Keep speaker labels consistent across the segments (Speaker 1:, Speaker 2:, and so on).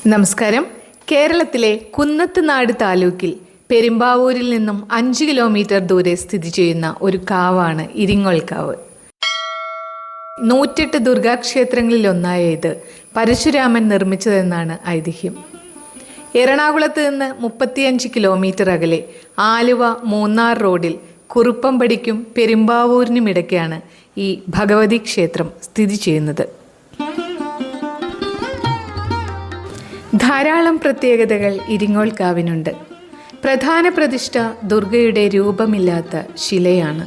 Speaker 1: നമസ്കാരം. കേരളത്തിലെ കുന്നത്തുനാട് താലൂക്കിൽ പെരുമ്പാവൂരിൽ നിന്നും 5 കിലോമീറ്റർ ദൂരെ സ്ഥിതി ചെയ്യുന്ന ഒരു കാവാണ് ഇരിങ്ങോൾക്കാവ്. 108 ദുർഗാക്ഷേത്രങ്ങളിൽ ഒന്നായ ഇത് പരശുരാമൻ നിർമ്മിച്ചതെന്നാണ് ഐതിഹ്യം. എറണാകുളത്ത് നിന്ന് 35 കിലോമീറ്റർ അകലെ ആലുവ മൂന്നാർ റോഡിൽ കുറുപ്പമ്പടിക്കും പെരുമ്പാവൂരിനുമിടയ്ക്കാണ് ഈ ഭഗവതി ക്ഷേത്രം സ്ഥിതി ചെയ്യുന്നത്. ധാരാളം പ്രത്യേകതകൾ ഇരിങ്ങോൾക്കാവിനുണ്ട്. പ്രധാന പ്രതിഷ്ഠ ദുർഗയുടെ രൂപമില്ലാത്ത ശിലയാണ്.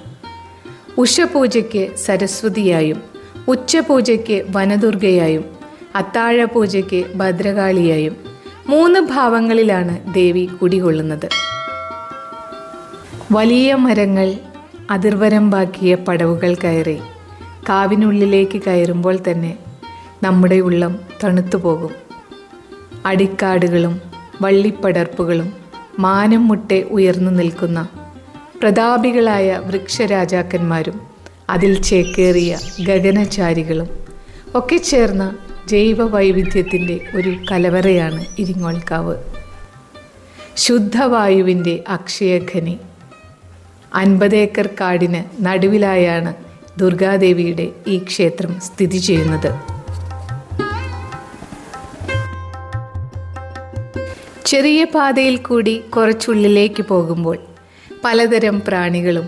Speaker 1: ഉഷപൂജയ്ക്ക് സരസ്വതിയായും, ഉച്ചപൂജയ്ക്ക് വനദുർഗയായും, അത്താഴപൂജയ്ക്ക് ഭദ്രകാളിയായും 3 ഭാവങ്ങളിലാണ് ദേവി കുടികൊള്ളുന്നത്. വലിയ മരങ്ങൾ അതിർവരമ്പാക്കിയ പടവുകൾ കയറി കാവിനുള്ളിലേക്ക് കയറുമ്പോൾ തന്നെ നമ്മുടെ ഉള്ളം തണുത്തുപോകും. അടിക്കാടുകളും വള്ളിപ്പടർപ്പുകളും മാനം മുട്ടെ ഉയർന്നു നിൽക്കുന്ന പ്രതാപികളായ വൃക്ഷരാജാക്കന്മാരും അതിൽ ചേക്കേറിയ ഗഗനചാരികളും ഒക്കെ ചേർന്ന ജൈവ വൈവിധ്യത്തിൻ്റെ ഒരു കലവറയാണ് ഇരിങ്ങോൾക്കാവ്. ശുദ്ധവായുവിൻ്റെ അക്ഷയഖനി. 50 ഏക്കർ കാടിന് നടുവിലായാണ് ദുർഗാദേവിയുടെ ഈ ക്ഷേത്രം സ്ഥിതി ചെയ്യുന്നത്. ചെറിയ പാതയിൽ കൂടി കുറച്ചുള്ളിലേക്ക് പോകുമ്പോൾ പലതരം പ്രാണികളും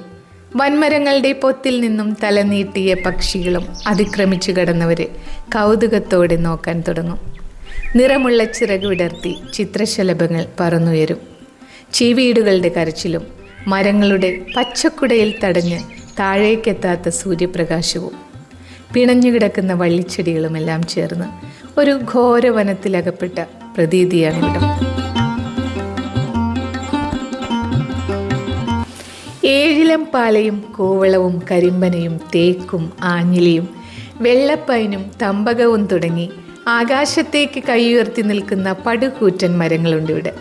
Speaker 1: വൻമരങ്ങളുടെ പൊത്തിൽ നിന്നും തലനീട്ടിയ പക്ഷികളും അതിക്രമിച്ചു കടന്നവരെ കൗതുകത്തോടെ നോക്കാൻ തുടങ്ങും. നിറമുള്ള ചിറക് വിടർത്തി ചിത്രശലഭങ്ങൾ പറന്നുയരും. ചീവീടുകളുടെ കരച്ചിലും മരങ്ങളുടെ പച്ചക്കുടയിൽ തടഞ്ഞ് താഴേക്കെത്താത്ത സൂര്യപ്രകാശവും പിണഞ്ഞുകിടക്കുന്ന വള്ളിച്ചെടികളുമെല്ലാം ചേർന്ന് ഒരു ഘോരവനത്തിലകപ്പെട്ട പ്രതീതിയാണിവിടം. ഏഴിലം പാലയും കൂവളവും കരിമ്പനയും തേക്കും ആഞ്ഞിലിയും വെള്ളപ്പൈനും തമ്പകവും തുടങ്ങി ആകാശത്തേക്ക് കൈയുയർത്തി നിൽക്കുന്ന പടുകൂറ്റൻ മരങ്ങളുണ്ട് ഇവിടെ.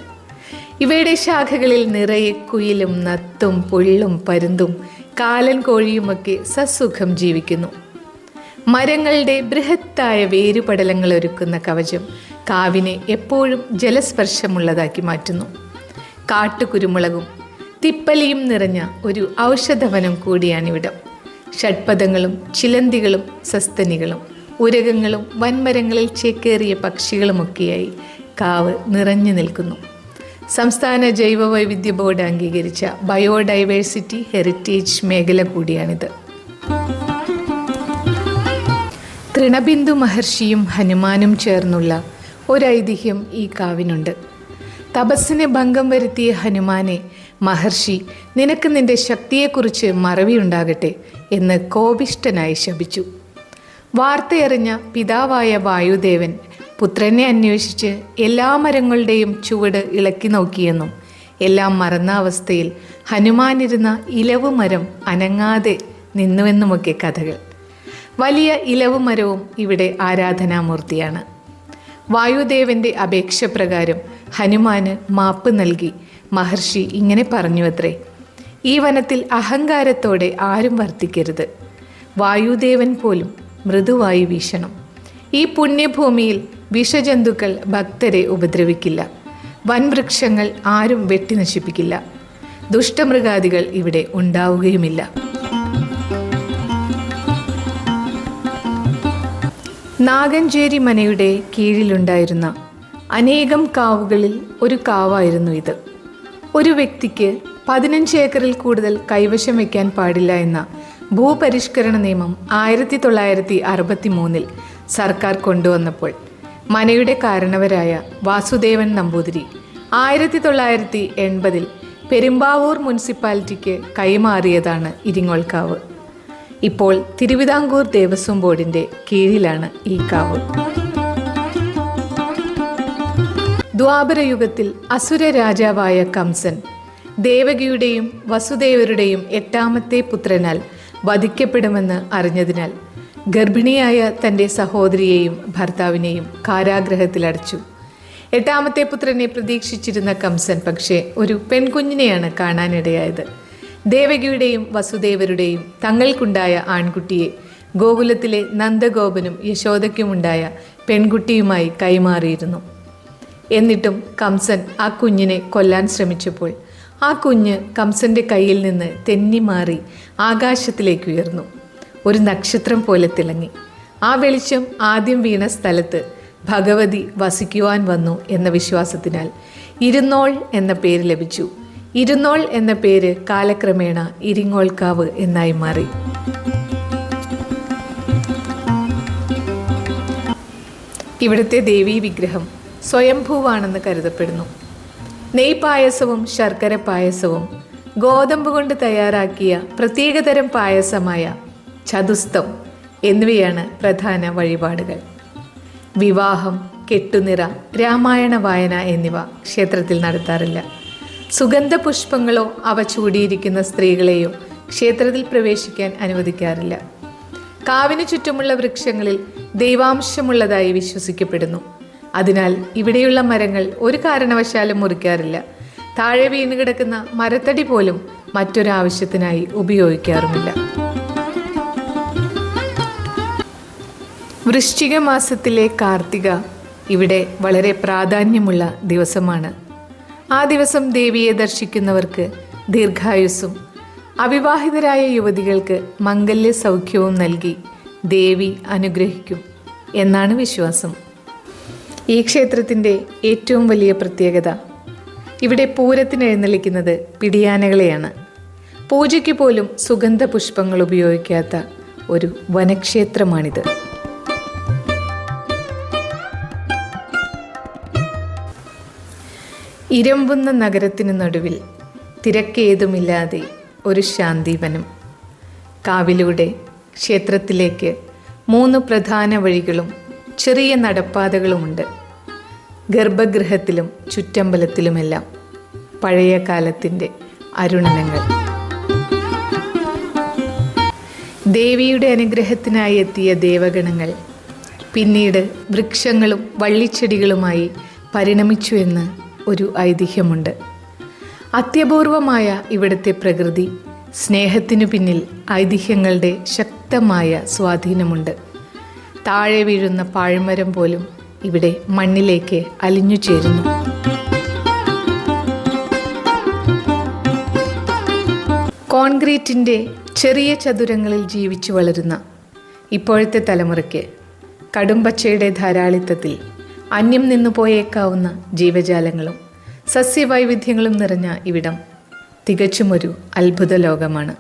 Speaker 1: ഇവയുടെ ശാഖകളിൽ നിറയെ കുയിലും നത്തും പുള്ളും പരുന്തും കാലൻ കോഴിയുമൊക്കെ സസുഖം ജീവിക്കുന്നു. മരങ്ങളുടെ ബൃഹത്തായ വേരുപടലങ്ങൾ ഒരുക്കുന്ന കവചം കാവിനെ എപ്പോഴും ജലസ്പർശമുള്ളതാക്കി മാറ്റുന്നു. കാട്ടുകുരുമുളകും തിപ്പലിയും നിറഞ്ഞ ഒരു ഔഷധവനം കൂടിയാണിവിടം. ഷഡ്പദങ്ങളും ചിലന്തികളും സസ്തനികളും ഉരകങ്ങളും വൻമരങ്ങളിൽ ചേക്കേറിയ പക്ഷികളുമൊക്കെയായി കാവ് നിറഞ്ഞു നിൽക്കുന്നു. സംസ്ഥാന ജൈവ വൈവിധ്യ ബോർഡ് അംഗീകരിച്ച ബയോഡൈവേഴ്സിറ്റി ഹെറിറ്റേജ് മേഖല കൂടിയാണിത്. തൃണബിന്ദു മഹർഷിയും ഹനുമാനും ചേർന്നുള്ള ഒരൈതിഹ്യം ഈ കാവിനുണ്ട്. തപസ്സിന് ഭംഗം വരുത്തിയ ഹനുമാനെ മഹർഷി നിനക്ക് നിന്റെ ശക്തിയെക്കുറിച്ച് മറവിയുണ്ടാകട്ടെ എന്ന് കോപിഷ്ഠനായി ശപിച്ചു. വാർത്തയറിഞ്ഞ പിതാവായ വായുദേവൻ പുത്രനെ അന്വേഷിച്ച് എല്ലാ മരങ്ങളുടെയും ചുവട് ഇളക്കി നോക്കിയെന്നും എല്ലാം മറന്ന അവസ്ഥയിൽ ഹനുമാനിരുന്ന ഇലവ് മരം അനങ്ങാതെ നിന്നുവെന്നുമൊക്കെ കഥകൾ. വലിയ ഇലവ് മരവും ഇവിടെ ആരാധനാമൂർത്തിയാണ്. വായുദേവൻ്റെ അപേക്ഷ പ്രകാരം ഹനുമാന് മാപ്പ് നൽകി മഹർഷി ഇങ്ങനെ പറഞ്ഞുവത്രേ: ഈ വനത്തിൽ അഹങ്കാരത്തോടെ ആരും വർത്തിക്കരുത്. വായുദേവൻ പോലും മൃദുവായി വീശണം. ഈ പുണ്യഭൂമിയിൽ വിഷജന്തുക്കൾ ഭക്തരെ ഉപദ്രവിക്കില്ല. വൻവൃക്ഷങ്ങൾ ആരും വെട്ടി നശിപ്പിക്കില്ല. ദുഷ്ടമൃഗാദികൾ ഇവിടെ ഉണ്ടാവുകയുമില്ല. നാഗഞ്ചേരി മനയുടെ കീഴിലുണ്ടായിരുന്ന അനേകം കാവുകളിൽ ഒരു കാവായിരുന്നു ഇത്. ഒരു വ്യക്തിക്ക് 15 ഏക്കറിൽ കൂടുതൽ കൈവശം വയ്ക്കാൻ പാടില്ല എന്ന ഭൂപരിഷ്കരണ നിയമം 1963 സർക്കാർ കൊണ്ടുവന്നപ്പോൾ മനയുടെ കാരണവരായ വാസുദേവൻ നമ്പൂതിരി 1980 പെരുമ്പാവൂർ മുനിസിപ്പാലിറ്റിക്ക് കൈമാറിയതാണ് ഇരിങ്ങോൾക്കാവ്. ഇപ്പോൾ തിരുവിതാംകൂർ ദേവസ്വം ബോർഡിൻ്റെ കീഴിലാണ് ഈ കാവ്. ദ്വാപരയുഗത്തിൽ അസുര രാജാവായ കംസൻ ദേവകിയുടെയും വസുദേവരുടെയും 8ാമത്തെ പുത്രനാൽ വധിക്കപ്പെടുമെന്ന് അറിഞ്ഞതിനാൽ ഗർഭിണിയായ തൻ്റെ സഹോദരിയെയും ഭർത്താവിനെയും കാരാഗ്രഹത്തിലടച്ചു. 8ാമത്തെ പുത്രനെ പ്രതീക്ഷിച്ചിരുന്ന കംസൻ പക്ഷേ ഒരു പെൺകുഞ്ഞിനെയാണ് കാണാനിടയായത്. ദേവകിയുടെയും വസുദേവരുടെയും തങ്ങൾക്കുണ്ടായ ആൺകുട്ടിയെ ഗോകുലത്തിലെ നന്ദഗോപനും യശോദയ്ക്കുമുണ്ടായ പെൺകുട്ടിയുമായി കൈമാറിയിരുന്നു. എന്നിട്ടും കംസൻ ആ കുഞ്ഞിനെ കൊല്ലാൻ ശ്രമിച്ചപ്പോൾ ആ കുഞ്ഞ് കംസന്റെ കയ്യിൽ നിന്ന് തെന്നിമാറി ആകാശത്തിലേക്ക് ഉയർന്നു. ഒരു നക്ഷത്രം പോലെ തിളങ്ങി. ആ വെളിച്ചം ആദ്യം വീണ സ്ഥലത്ത് ഭഗവതി വസിക്കുവാൻ വന്നു എന്ന വിശ്വാസത്തിനാൽ ഇരുന്നോൾ എന്ന പേര് ലഭിച്ചു. ഇരുന്നോൾ എന്ന പേര് കാലക്രമേണ ഇരിങ്ങോൾക്കാവ് എന്നായി മാറി. ഇവിടുത്തെ ദേവീ വിഗ്രഹം സ്വയംഭൂവാണെന്ന് കരുതപ്പെടുന്നു. നെയ് പായസവും ശർക്കര പായസവും ഗോതമ്പ് കൊണ്ട് തയ്യാറാക്കിയ പ്രത്യേകതരം പായസമായ ചതുസ്തം എന്നിവയാണ് പ്രധാന വഴിപാടുകൾ. വിവാഹം, കെട്ടുനിറ, രാമായണ വായന എന്നിവ ക്ഷേത്രത്തിൽ നടത്താറില്ല. സുഗന്ധപുഷ്പങ്ങളോ അവ ചൂടിയിരിക്കുന്ന സ്ത്രീകളെയോ ക്ഷേത്രത്തിൽ പ്രവേശിക്കാൻ അനുവദിക്കാറില്ല. കാവിന് ചുറ്റുമുള്ള വൃക്ഷങ്ങളിൽ ദൈവാംശമുള്ളതായി വിശ്വസിക്കപ്പെടുന്നു. അതിനാൽ ഇവിടെയുള്ള മരങ്ങൾ ഒരു കാരണവശാലും മുറിക്കാറില്ല. താഴെ വീണ് കിടക്കുന്ന മരത്തടി പോലും മറ്റൊരാവശ്യത്തിനായി ഉപയോഗിക്കാറുമില്ല. വൃശ്ചിക മാസത്തിലെ കാർത്തിക ഇവിടെ വളരെ പ്രാധാന്യമുള്ള ദിവസമാണ്. ആ ദിവസം ദേവിയെ ദർശിക്കുന്നവർക്ക് ദീർഘായുസ്സും അവിവാഹിതരായ യുവതികൾക്ക് മംഗല്യ സൗഖ്യവും നൽകി ദേവി അനുഗ്രഹിക്കും എന്നാണ് വിശ്വാസം. ഈ ക്ഷേത്രത്തിൻ്റെ ഏറ്റവും വലിയ പ്രത്യേകത ഇവിടെ പൂരത്തിന് എഴുന്നള്ളിക്കുന്നത് പിടിയാനകളെയാണ്. പൂജയ്ക്ക് പോലും സുഗന്ധ പുഷ്പങ്ങൾ ഉപയോഗിക്കാത്ത ഒരു വനക്ഷേത്രമാണിത്. ഇരമ്പുന്ന നഗരത്തിന് നടുവിൽ തിരക്കേതുമില്ലാതെ ഒരു ശാന്തിവനം. കാവിലൂടെ ക്ഷേത്രത്തിലേക്ക് 3 പ്രധാന വഴികളും ചെറിയ നടപ്പാതകളുമുണ്ട്. ഗർഭഗൃഹത്തിലും ചുറ്റമ്പലത്തിലുമെല്ലാം പഴയ കാലത്തിൻ്റെ അരുണനങ്ങൾ. ദേവിയുടെ അനുഗ്രഹത്തിനായി എത്തിയ ദേവഗണങ്ങൾ പിന്നീട് വൃക്ഷങ്ങളും വള്ളിച്ചെടികളുമായി പരിണമിച്ചു എന്ന് ഒരു ഐതിഹ്യമുണ്ട്. അത്യപൂർവമായ ഇവിടുത്തെ പ്രകൃതി സ്നേഹത്തിനു പിന്നിൽ ഐതിഹ്യങ്ങളുടെ ശക്തമായ സ്വാധീനമുണ്ട്. താഴെ വീഴുന്ന പാഴ്മരം പോലും ഇവിടെ മണ്ണിലേക്ക് അലിഞ്ഞു ചേരുന്നു. കോൺക്രീറ്റിൻ്റെ ചെറിയ ചതുരങ്ങളിൽ ജീവിച്ചു വളരുന്ന ഇപ്പോഴത്തെ തലമുറയ്ക്ക് കടുംപച്ചയുടെ ധാരാളിത്തത്തിൽ അന്യം നിന്നു പോയേക്കാവുന്ന ജീവജാലങ്ങളും സസ്യവൈവിധ്യങ്ങളും നിറഞ്ഞ ഇവിടം തികച്ചുമൊരു അത്ഭുത ലോകമാണ്.